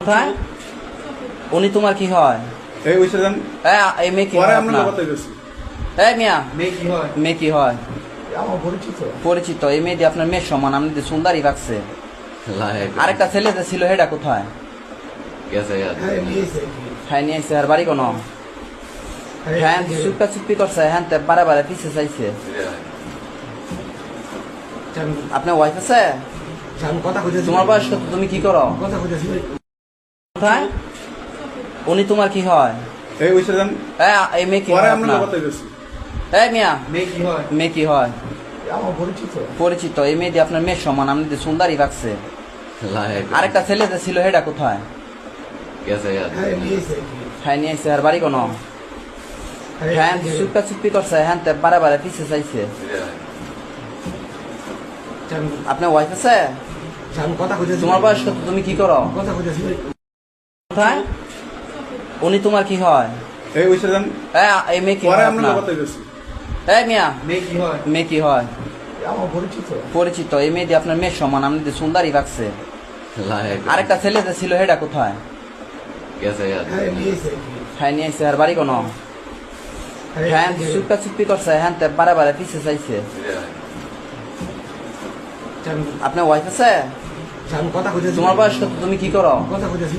কোথায়? উনি তোমার কি হয়? এই ওই সেজন এই মেয়ে কি পরে হয় আমরা আপনার? কথা কইছি। এই মিয়া, মেয়ে কি হয়? মেয়ে কি হয়? আমার পরিচিত। পরিচিত। এই মেয়েটি আপনার মেয়ের সমান, আপনি যে সুন্দরী লাগছে। আরেকটা ছেলে যে ছিল হেটা কোথায়? হ্যাঁ নিয়েছে। হ্যাঁ নিয়ে আসছে। আর বাড়ি কোনো? হ্যাঁ চুপকা চুপি করছে, হ্যাঁ তে বারে বারে পিছে চাইছে। আপনার ওয়াইফ আছে? আমি কথা কইতেছি। তোমার বয়স কত? তুমি কি করো? কথা কইতেছি। কোথায়? উনি তোমার কি হয়? এই ওই সেজন এই মেয়ে কি পরে হয় আমরা আপনার? কথা কইছি। এই মিয়া, মেয়ে কি হয়? মেয়ে কি হয়? আমার পরিচিত। পরিচিত। এই মেয়েটি আপনার মেয়ের সমান, আপনি যে সুন্দরী লাগছে। আরেকটা ছেলে যে ছিল হেটা কোথায়? হ্যাঁ নিয়েছে। হ্যাঁ নিয়ে আসছে। আর বাড়ি কোনো? হ্যাঁ চুপকা চুপি করছে, হ্যাঁ তে বারে বারে পিছে চাইছে। আপনার ওয়াইফ আছে? আমি কথা কইতেছি। তোমার বয়স কত? তুমি কি করো? কথা কইতেছি। কোথায়? উনি তোমার কি হয়? এই ওই সেজন এই মেয়ে কি পরে হয় আমরা আপনার? কথা কইছি। এই মিয়া, মেয়ে কি হয়? মেয়ে কি হয়? আমার পরিচিত। পরিচিত। এই মেয়েটি আপনার মেয়ের সমান, আপনি যে সুন্দরী লাগছে। আরেকটা ছেলে যে ছিল হেটা কোথায়? হ্যাঁ নিয়েছে। হ্যাঁ নিয়ে আসছে। আর বাড়ি কোনো? হ্যাঁ চুপকা চুপি করছে, হ্যাঁ তে বারে বারে পিছে চাইছে। আপনার ওয়াইফ আছে? আমি কথা কইতেছি। তোমার বয়স কত? তুমি কি করো? কথা কইতেছি।